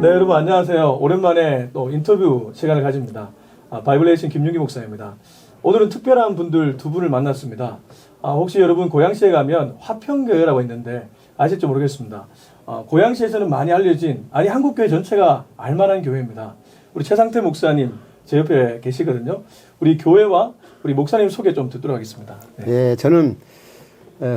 네, 여러분 안녕하세요. 오랜만에 또 인터뷰 시간을 가집니다. 바이블레이션 김윤기 목사입니다. 오늘은 특별한 분들 두 분을 만났습니다. 혹시 여러분 고양시에 가면 화평교회라고 있는데 아실지 모르겠습니다. 고양시에서는 많이 알려진, 아니 한국교회 전체가 알만한 교회입니다. 우리 최상태 목사님 제 옆에 계시거든요. 우리 교회와 우리 목사님 소개 좀 듣도록 하겠습니다. 네, 저는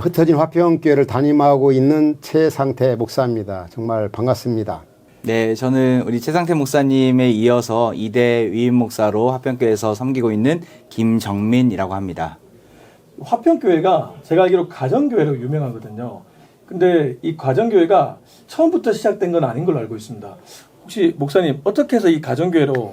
흩어진 화평교회를 담임하고 있는 최상태 목사입니다. 정말 반갑습니다. 네, 저는 우리 최상태 목사님에 이어서 2대 위임 목사로 화평교회에서 섬기고 있는 김정민이라고 합니다. 화평교회가 제가 알기로 가정교회로 유명하거든요. 근데 이 가정교회가 처음부터 시작된 건 아닌 걸로 알고 있습니다. 혹시 목사님 어떻게 해서 이 가정교회로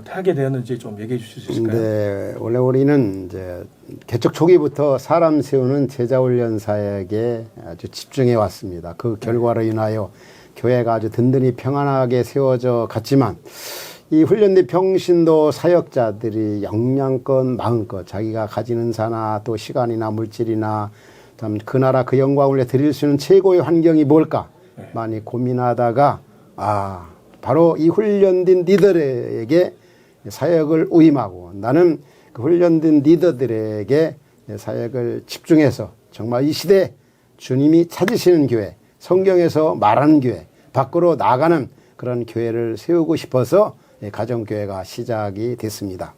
하게 되었는지 좀 얘기해 주실 수 있을까요? 네, 원래 우리는 이제 개척 초기부터 사람 세우는 제자훈련 사역에 아주 집중해 왔습니다. 그 결과로 인하여 교회가 아주 든든히 평안하게 세워져 갔지만 이 훈련된 평신도 사역자들이 영양껏 마음껏 자기가 가지는 자나 또 시간이나 물질이나 참 그 나라 그 영광을 위해 드릴 수 있는 최고의 환경이 뭘까 많이 고민하다가 바로 이 훈련된 리더에게 사역을 위임하고 나는 그 훈련된 리더들에게 사역을 집중해서 정말 이 시대 주님이 찾으시는 교회, 성경에서 말하는 교회, 밖으로 나가는 그런 교회를 세우고 싶어서 가정교회가 시작이 됐습니다.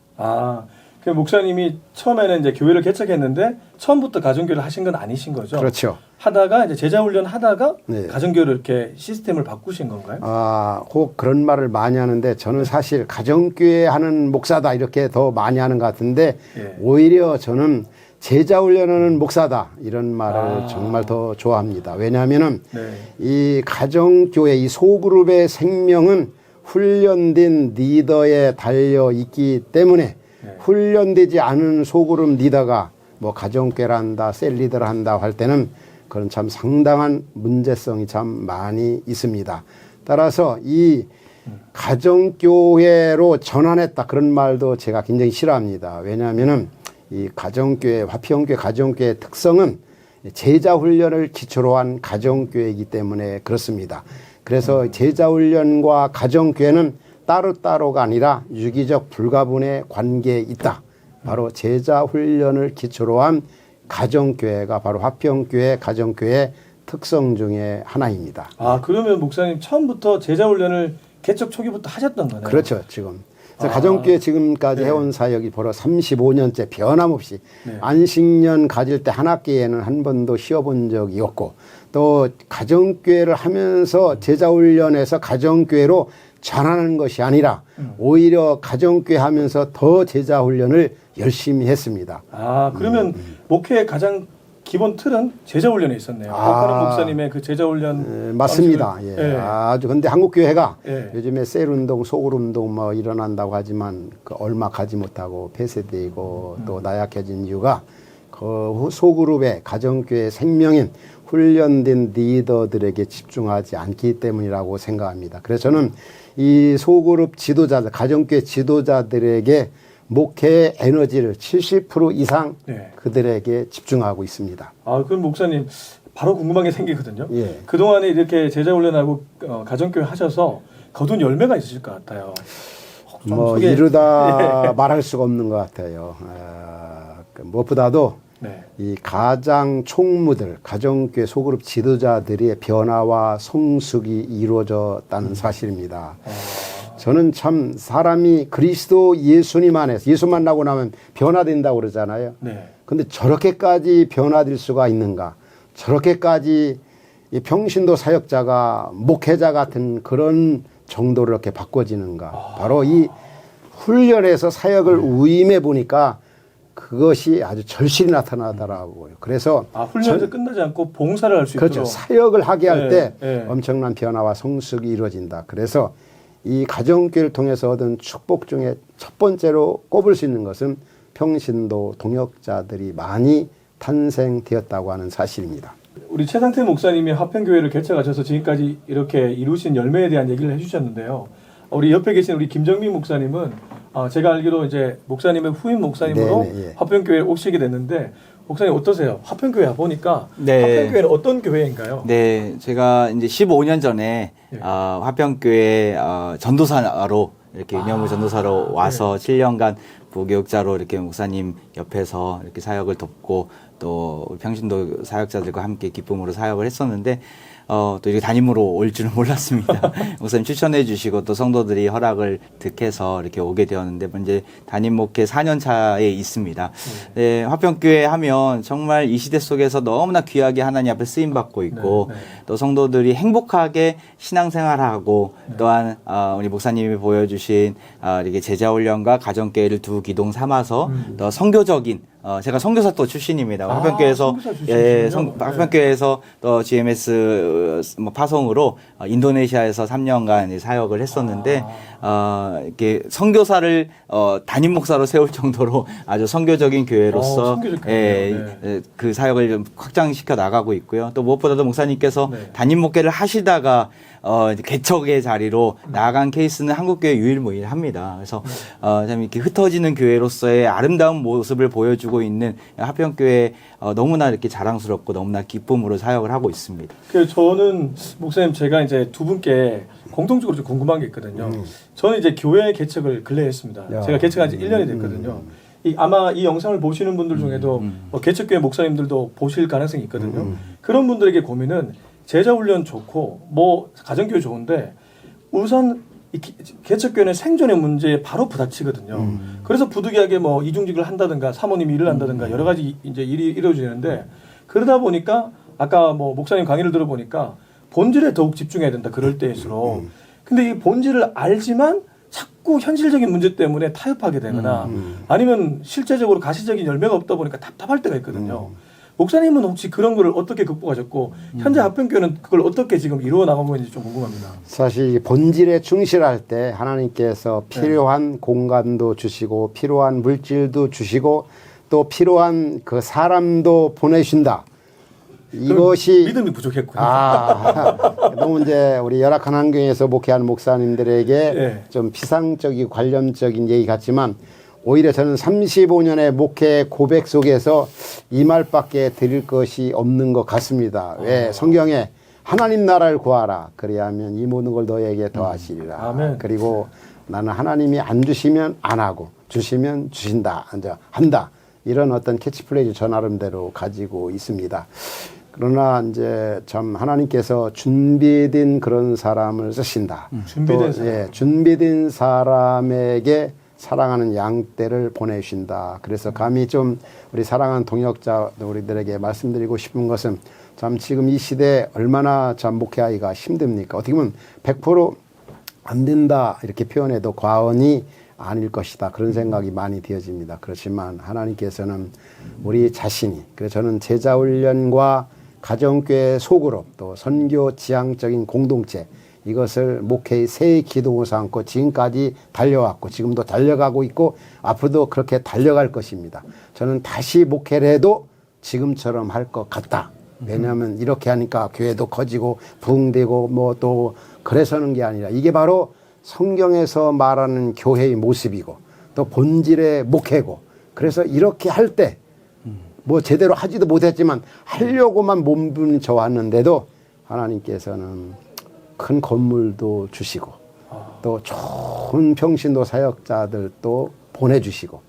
그 목사님이 처음에는 이제 교회를 개척했는데 처음부터 가정교회를 하신 건 아니신 거죠? 그렇죠. 하다가 이제 제자훈련 하다가 네. 가정교회를 이렇게 시스템을 바꾸신 건가요? 혹 그런 말을 많이 하는데 저는 사실 가정교회 하는 목사다 이렇게 더 많이 하는 것 같은데 오히려 저는 제자훈련하는 목사다 이런 말을 정말 더 좋아합니다. 왜냐하면은 이 가정교회 이 소그룹의 생명은 훈련된 리더에 달려 있기 때문에 훈련되지 않은 소그룹 리더가 뭐 가정교회를 한다, 셀 리더를 한다 할 때는 그런 참 상당한 문제성이 참 많이 있습니다. 따라서 이 가정교회로 전환했다 그런 말도 제가 굉장히 싫어합니다. 왜냐하면은 이 가정교회, 화평교회 가정교회의 특성은 제자훈련을 기초로 한 가정교회이기 때문에 그렇습니다. 그래서 제자훈련과 가정교회는 따로따로가 아니라 유기적 불가분의 관계에 있다. 바로 제자훈련을 기초로 한 가정교회가 바로 화평교회, 가정교회의 특성 중에 하나입니다. 그러면 목사님 처음부터 제자훈련을 개척 초기부터 하셨던 거네요? 그렇죠, 지금. 그래서 가정교회 지금까지 해온 사역이 벌써 35년째 변함없이 안식년 가질 때 한 학기에는 한 번도 쉬어본 적이 없고 또 가정교회를 하면서 제자훈련에서 가정교회로 전하는 것이 아니라 오히려 가정교회 하면서 더 제자훈련을 열심히 했습니다. 그러면 목회의 가장 기본 틀은 제자훈련에 있었네요. 박하는 목사님의 그 제자훈련 맞습니다. 아주 근데 한국교회가 요즘에 셀운동, 소굴운동 뭐 일어난다고 하지만 그 얼마 가지 못하고 폐쇄되고 또 나약해진 이유가 그 소그룹의 가정교회 생명인 훈련된 리더들에게 집중하지 않기 때문이라고 생각합니다. 그래서 저는 이 소그룹 지도자들, 가정교회 지도자들에게 목회의 에너지를 70% 이상 그들에게 집중하고 있습니다. 그럼 목사님 바로 궁금한 게 생기거든요. 그동안에 이렇게 제자훈련하고 가정교회 하셔서 거둔 열매가 있으실 것 같아요. 뭐 이루다 말할 수가 없는 것 같아요. 무엇보다도 이 가장 총무들, 가정교회 소그룹 지도자들의 변화와 성숙이 이루어졌다는 사실입니다. 저는 참 사람이 그리스도 예수님 안에서 예수 만나고 나면 변화된다고 그러잖아요. 근데 저렇게까지 변화될 수가 있는가? 저렇게까지 이 평신도 사역자가 목회자 같은 그런 정도로 이렇게 바꿔지는가? 바로 이 훈련에서 사역을 위임해 보니까 그것이 아주 절실히 나타나더라고요. 그래서 훈련에서 끝나지 않고 봉사를 할 수 있도록. 그렇죠. 사역을 하게 할 때 엄청난 변화와 성숙이 이루어진다. 그래서 이 가정교회를 통해서 얻은 축복 중에 첫 번째로 꼽을 수 있는 것은 평신도 동역자들이 많이 탄생되었다고 하는 사실입니다. 우리 최상태 목사님이 화평교회를 개척하셔서 지금까지 이렇게 이루신 열매에 대한 얘기를 해주셨는데요. 우리 옆에 계신 우리 김정민 목사님은 제가 알기로 이제 목사님의 후임 목사님으로 화평교회에 오시게 됐는데 목사님 어떠세요? 화평교회 보니까 네. 화평교회는 어떤 교회인가요? 네, 제가 이제 15년 전에 예. 화평교회 전도사로 이렇게 윤영무 전도사로 와서 7년간 부교육자로 이렇게 목사님 옆에서 이렇게 사역을 돕고 또 평신도 사역자들과 함께 기쁨으로 사역을 했었는데 또 이렇게 담임으로 올 줄은 몰랐습니다. 목사님 추천해 주시고 또 성도들이 허락을 득해서 이렇게 오게 되었는데 이제 담임 목회 4년 차에 있습니다. 네, 화평교회 하면 정말 이 시대 속에서 너무나 귀하게 하나님 앞에 쓰임 받고 있고 네, 네. 또 성도들이 행복하게 신앙생활하고 또한 우리 목사님이 보여주신 이렇게 제자훈련과 가정교회를 두 기동 삼아서 더 선교적인 제가 선교사 또 출신입니다. 화평교회에서 선교사 출신이시군요. 네. 화평교회에서 또 GMS 파송으로 인도네시아에서 3년간 사역을 했었는데 이렇게 선교사를 담임 목사로 세울 정도로 아주 선교적인 교회로서 선교적 교회네요. 네. 그 사역을 좀 확장시켜 나가고 있고요. 또 무엇보다도 목사님께서 네. 담임 목회를 하시다가 이제 개척의 자리로 나아간 케이스는 한국교회 유일무이합니다. 그래서 참 이렇게 흩어지는 교회로서의 아름다운 모습을 보여주고 있는 화평교회 너무나 이렇게 자랑스럽고 너무나 기쁨으로 사역을 하고 있습니다. 그래서 저는 목사님 제가 이제 두 분께 공통적으로 좀 궁금한 게 있거든요. 저는 이제 교회 개척을 근래에 했습니다. 야. 제가 개척한 지 1년이 됐거든요. 아마 이 영상을 보시는 분들 중에도 뭐 개척교회 목사님들도 보실 가능성이 있거든요. 그런 분들에게 고민은 제자훈련 좋고 뭐 가정교회 좋은데 우선 이 개척교회는 생존의 문제에 바로 부닥치거든요. 그래서 부득이하게 뭐 이중직을 한다든가 사모님이 일을 한다든가 여러 가지 이제 일이 이루어지는데 그러다 보니까 아까 뭐 목사님 강의를 들어보니까 본질에 더욱 집중해야 된다. 그럴 때일수록. 근데 이 본질을 알지만 자꾸 현실적인 문제 때문에 타협하게 되거나 아니면 실제적으로 가시적인 열매가 없다 보니까 답답할 때가 있거든요. 목사님은 혹시 그런 거를 어떻게 극복하셨고 현재 화평교회는 그걸 어떻게 지금 이루어 나가고 있는지 좀 궁금합니다. 사실 이 본질에 충실할 때 하나님께서 필요한 공간도 주시고 필요한 물질도 주시고 또 필요한 그 사람도 보내신다. 이것이 믿음이 부족했군요. 너무 이제 우리 열악한 환경에서 목회하는 목사님들에게 네. 좀 피상적이고 관념적인 얘기 같지만 오히려 저는 35년의 목회 고백 속에서 이 말밖에 드릴 것이 없는 것 같습니다. 왜 성경에 하나님 나라를 구하라 그리하면 이 모든 걸 너에게 더하시리라. 아멘. 그리고 나는 하나님이 안 주시면 안 하고 주시면 주신다. 이제 한다. 이런 어떤 캐치프레이즈 저 나름대로 가지고 있습니다. 그러나 이제 참 하나님께서 준비된 그런 사람을 쓰신다. 준비된 또, 사람. 준비된 사람에게 사랑하는 양떼를 보내신다. 그래서 감히 좀 우리 사랑하는 동역자 우리들에게 말씀드리고 싶은 것은 참 지금 이 시대에 얼마나 참 목회하기가 힘듭니까? 어떻게 보면 100%안 된다 이렇게 표현해도 과언이 아닐 것이다. 그런 생각이 많이 되어집니다. 그렇지만 하나님께서는 우리 자신이 그래서 저는 제자훈련과 가정교회 소그룹 또 선교 지향적인 공동체 이것을 목회의 새 기둥으로 삼고 지금까지 달려왔고 지금도 달려가고 있고 앞으로도 그렇게 달려갈 것입니다. 저는 다시 목회를 해도 지금처럼 할 것 같다. 왜냐하면 이렇게 하니까 교회도 커지고 부흥되고 뭐 또 그래서는 게 아니라 이게 바로 성경에서 말하는 교회의 모습이고 또 본질의 목회고 그래서 이렇게 할 때 뭐 제대로 하지도 못했지만 하려고만 몸부림쳐 왔는데도 하나님께서는 큰 건물도 주시고 또 좋은 평신도 사역자들도 보내주시고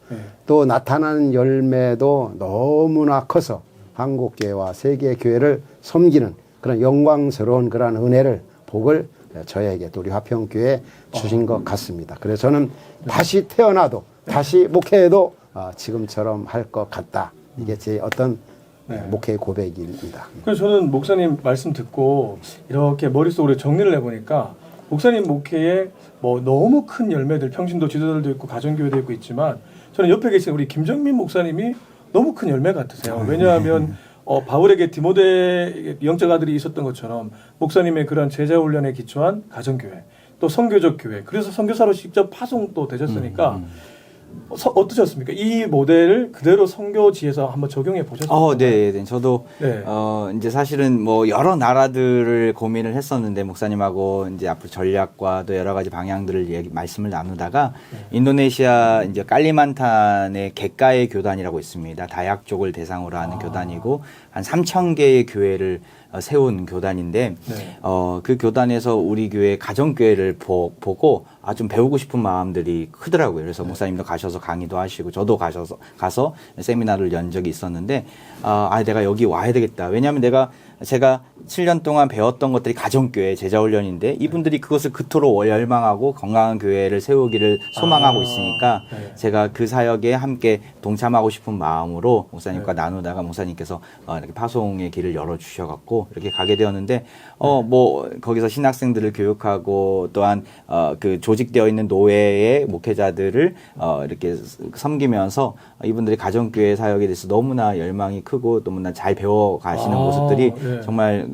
또 나타나는 열매도 너무나 커서 한국교회와 세계교회를 섬기는 그런 영광스러운 그런 은혜를 복을 저에게 또 우리 화평교회에 주신 것 같습니다. 그래서 저는 다시 태어나도 다시 목회해도 지금처럼 할 것 같다. 이게 제 어떤 목회의 고백입니다. 그래서 저는 목사님 말씀 듣고 이렇게 머릿속으로 정리를 해보니까 목사님 목회에 뭐 너무 큰 열매들 평신도 지도자들도 있고 가정교회도 있고 있지만 저는 옆에 계신 우리 김정민 목사님이 너무 큰 열매 같으세요. 왜냐하면 바울에게 디모데 영적 아들이 있었던 것처럼 목사님의 그런 제자 훈련에 기초한 가정교회 또 선교적 교회 그래서 선교사로 직접 파송도 되셨으니까 어떠셨습니까? 이 모델을 그대로 선교지에서 한번 적용해 보셨어요? 네. 저도 네. 이제 사실은 뭐 여러 나라들을 고민을 했었는데 목사님하고 이제 앞으로 전략과 또 여러 가지 방향들을 말씀을 나누다가 인도네시아 이제 깔리만탄의 객가의 교단이라고 있습니다. 다약 쪽을 대상으로 하는 교단이고 한 3,000개의 교회를 세운 교단인데 네. 그 교단에서 우리 교회 가정교회를 보고 좀 배우고 싶은 마음들이 크더라고요. 그래서 목사님도 가셔서 강의도 하시고 저도 가서 세미나를 연 적이 있었는데 내가 여기 와야 되겠다. 왜냐하면 제가 7년 동안 배웠던 것들이 가정교회 제자훈련인데 이분들이 그것을 그토록 열망하고 건강한 교회를 세우기를 소망하고 있으니까 네. 제가 그 사역에 함께 동참하고 싶은 마음으로 목사님과 네. 나누다가 목사님께서 이렇게 파송의 길을 열어주셔갖고 이렇게 가게 되었는데 뭐 거기서 신학생들을 교육하고 또한 그 조직되어 있는 노회의 목회자들을 이렇게 섬기면서 이분들이 가정교회 사역에 대해서 너무나 열망이 크고 너무나 잘 배워 가시는 모습들이 네. 정말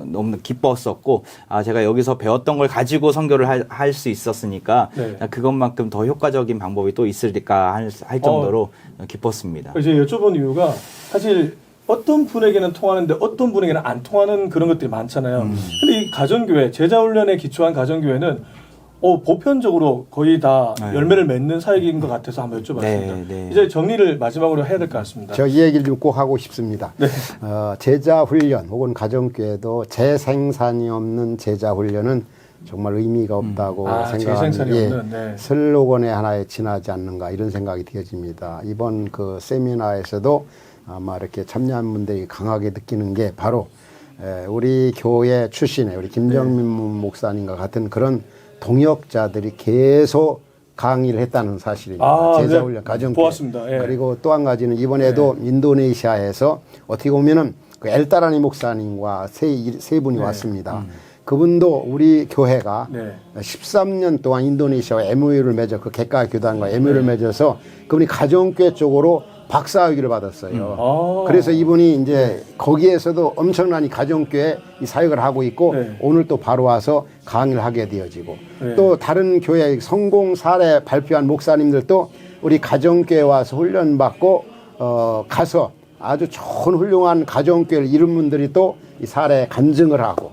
너무 기뻤었고 제가 여기서 배웠던 걸 가지고 선교를 할 수 있었으니까 네. 그것만큼 더 효과적인 방법이 또 있을까 할 정도로 기뻤습니다. 이제 여쭤본 이유가 사실 어떤 분에게는 통하는데 어떤 분에게는 안 통하는 그런 것들이 많잖아요. 근데 이 가정교회, 제자훈련에 기초한 가정교회는 보편적으로 거의 다 네. 열매를 맺는 사역인 것 같아서 한번 여쭤봤습니다. 네. 이제 정리를 마지막으로 해야 될 것 같습니다. 저 이 얘기를 좀 꼭 하고 싶습니다. 네. 제자훈련 혹은 가정교회도 재생산이 없는 제자훈련은 정말 의미가 없다고 재생산이 생각하는 없는, 네. 슬로건의 하나에 지나지 않는가 이런 생각이 되어집니다. 이번 그 세미나에서도 아마 이렇게 참여한 분들이 강하게 느끼는 게 바로 우리 교회 출신의 우리 김정민 목사님과 같은 그런 동역자들이 계속 강의를 했다는 사실입니다. 제자훈련, 네. 가정교회. 보았습니다. 예. 그리고 또 한 가지는 이번에도 인도네시아에서 어떻게 보면은 그 엘다라니 목사님과 세 분이 왔습니다. 그분도 우리 교회가 네. 13년 동안 인도네시아와 MOU를 맺어 그 객가 교단과 MOU를 맺어서 그분이 가정교회 쪽으로 박사학위를 받았어요. 그래서 이분이 이제 거기에서도 엄청난 이 가정교회 이 사역을 하고 있고 네. 오늘 또 바로 와서 강의를 하게 되어지고 네. 또 다른 교회 성공 사례 발표한 목사님들도 우리 가정교회 와서 훈련받고 가서 아주 좋은 훌륭한 가정교회를 이룬 분들이 또 이 사례 간증을 하고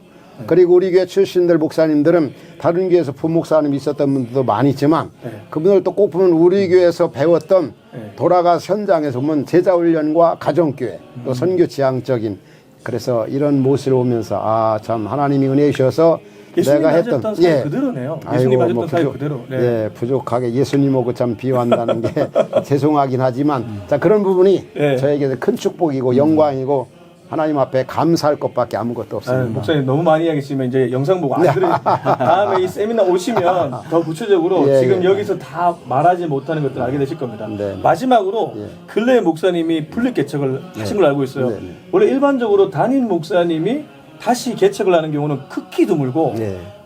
그리고 우리 교회 출신들 목사님들은 다른 교회에서 부목사님이 있었던 분들도 많이 있지만 그분들 또 꼭 보면 우리 교회에서 배웠던 돌아가서 현장에서 보면 제자훈련과 가정교회 또 선교 지향적인 그래서 이런 모습을 보면서 참 하나님이 은혜 주셔서 예수님 내가 하셨던 했던 사역 그대로네요. 예수님 하셨던 사역 그대로. 네. 예, 부족하게 예수님하고 참 비유한다는 게 죄송하긴 하지만 자 그런 부분이 저에게는 큰 축복이고 영광이고 하나님 앞에 감사할 것밖에 아무것도 없습니다. 목사님 너무 많이 이야기했지만 이제 영상 보고 안 들으 다음에 이 세미나 오시면 더 구체적으로 지금 여기서 다 말하지 못하는 것들 알게 되실 겁니다. 마지막으로 근래에 목사님이 분립 개척을 하신 걸로 알고 있어요. 원래 일반적으로 담임 목사님이 다시 개척을 하는 경우는 극히 드물고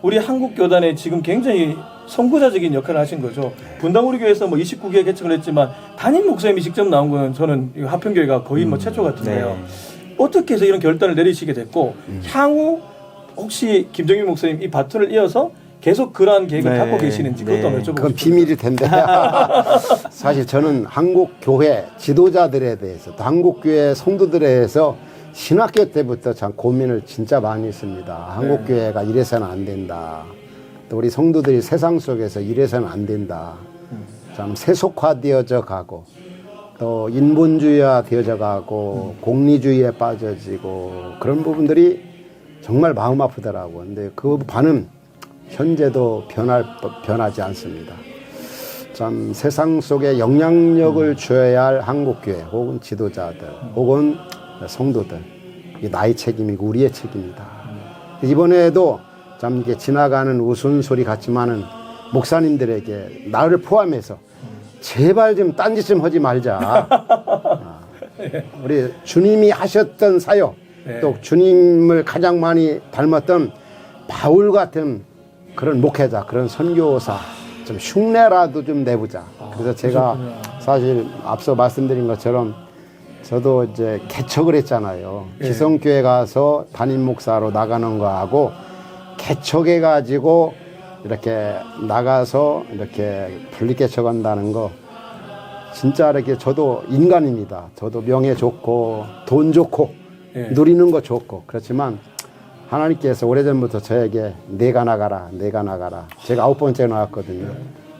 우리 한국 교단에 지금 굉장히 선구자적인 역할을 하신 거죠. 분당 우리 교회에서 뭐 29개 개척을 했지만 담임 목사님이 직접 나온 거는 저는 이 하평교회가 거의 뭐 최초 같은데요. 어떻게 해서 이런 결단을 내리시게 됐고 향후 혹시 김정민 목사님 이 바톤을 이어서 계속 그러한 계획을 갖고 계시는지 그것도 한번 여쭤보고 그건 싶습니다. 비밀일 텐데 사실 저는 한국 교회 지도자들에 대해서 또 한국 교회 성도들에 대해서 신학교 때부터 참 고민을 진짜 많이 했습니다. 한국 교회가 이래서는 안 된다. 또 우리 성도들이 세상 속에서 이래서는 안 된다. 참 세속화되어져 가고 또 인본주의화 되어져 가고 공리주의에 빠져지고 그런 부분들이 정말 마음 아프더라고요. 근데 그 반은 현재도 변하지 않습니다. 참 세상 속에 영향력을 줘야 할 한국교회 혹은 지도자들 혹은 성도들 이게 나의 책임이고 우리의 책임이다. 이번에도 참 이게 지나가는 우스운소리 같지만은 목사님들에게 나를 포함해서 제발 좀 딴짓 좀 하지 말자. 우리 주님이 하셨던 사역, 또 주님을 가장 많이 닮았던 바울 같은 그런 목회자, 그런 선교사, 좀 흉내라도 좀 내보자. 그래서 제가 사실 앞서 말씀드린 것처럼 저도 이제 개척을 했잖아요. 기성교회 가서 담임 목사로 나가는 거하고 개척해가지고 이렇게 나가서 이렇게 분리 개척한다는 거 진짜 이렇게 저도 인간입니다. 저도 명예 좋고 돈 좋고 예. 누리는 거 좋고 그렇지만 하나님께서 오래전부터 저에게 내가 나가라 내가 나가라. 제가 9번째 나갔거든요.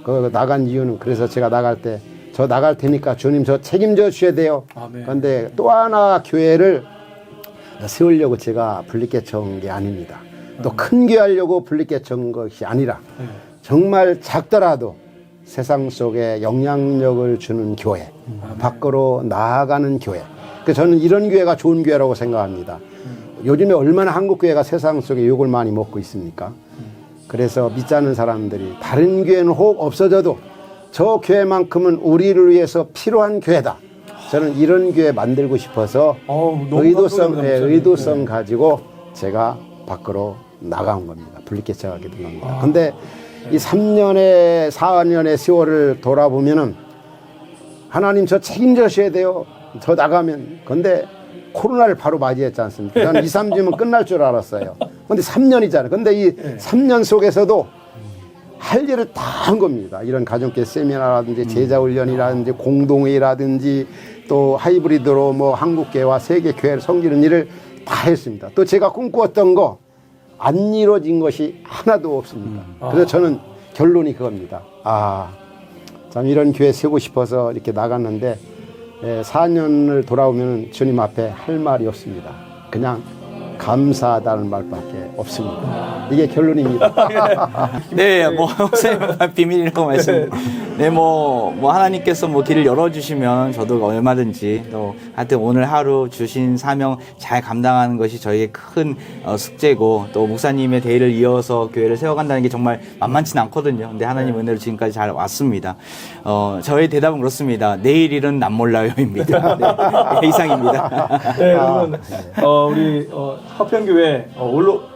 그 나간 이유는 그래서 제가 나갈 때 저 나갈 테니까 주님 저 책임져 주셔야 돼요. 아멘. 그런데 또 하나 교회를 세우려고 제가 분리개척 온 게 아닙니다. 또 큰 교회 하려고 분리개척 온 것이 아니라 예. 정말 작더라도 세상 속에 영향력을 주는 교회, 밖으로 나아가는 교회. 그래서 저는 이런 교회가 좋은 교회라고 생각합니다. 요즘에 얼마나 한국 교회가 세상 속에 욕을 많이 먹고 있습니까? 그래서 믿지 않는 사람들이 다른 교회는 혹 없어져도 저 교회만큼은 우리를 위해서 필요한 교회다. 저는 이런 교회 만들고 싶어서 너무 의도성, 감동입니다, 예, 목사님. 의도성 네. 가지고 제가 밖으로 나간 겁니다. 분리개척하게 된 겁니다. 근데 이 3년의 4년의 세월을 돌아보면은 하나님 저 책임져 주셔야 돼요. 저 나가면. 근데 코로나를 바로 맞이했지 않습니까? 저는 2, 3주면 끝날 줄 알았어요. 근데 3년이잖아요. 근데 이 3년 속에서도 할 일을 다 한 겁니다. 이런 가정교회 세미나라든지 제자훈련이라든지 공동회의라든지 또 하이브리드로 뭐 한국교회와 세계교회를 섬기는 일을 다 했습니다. 또 제가 꿈꾸었던 거 안 이루어진 것이 하나도 없습니다. 그래서 저는 결론이 그겁니다. 참 이런 교회 세우고 싶어서 이렇게 나갔는데 4년을 돌아오면 주님 앞에 할 말이 없습니다. 그냥 감사하다는 말밖에 없습니다. 이게 결론입니다. 네, 뭐 목사님 비밀이라고 말씀. 네, 뭐 하나님께서 뭐 길을 열어주시면 저도 얼마든지 또 하여튼 오늘 하루 주신 사명 잘 감당하는 것이 저희의 큰 숙제고 또 목사님의 대의를 이어서 교회를 세워간다는 게 정말 만만치는 않거든요. 근데 하나님 은혜로 지금까지 잘 왔습니다. 저의 대답은 그렇습니다. 내일 일은 남 몰라요입니다. 네, 이상입니다. 네, 여러분, 우리 화평교회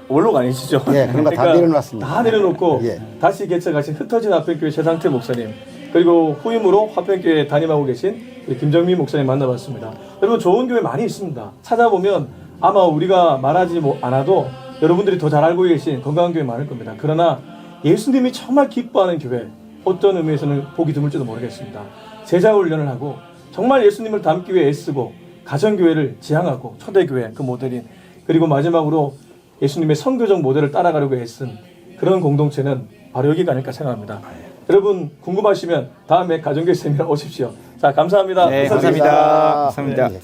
원로가 아니시죠? 예, 그런 거 다 내려놨습니다. 다 내려놓고 예. 다시 개척하신 흩어진 화평교회 최상태 목사님 그리고 후임으로 화평교회 담임하고 계신 우리 김정민 목사님 만나봤습니다. 여러분 좋은 교회 많이 있습니다. 찾아보면 아마 우리가 말하지 않아도 여러분들이 더 잘 알고 계신 건강한 교회 많을 겁니다. 그러나 예수님이 정말 기뻐하는 교회 어떤 의미에서는 보기 드물지도 모르겠습니다. 제자 훈련을 하고 정말 예수님을 닮기 위해 애쓰고 가정교회를 지향하고 초대교회 그 모델인 그리고 마지막으로 예수님의 선교적 모델을 따라가려고 애쓴 그런 공동체는 바로 여기가 아닐까 생각합니다. 여러분 궁금하시면 다음에 가정교회 세미나 오십시오. 자 감사합니다. 네, 감사드립니다. 감사합니다. 감사합니다. 네.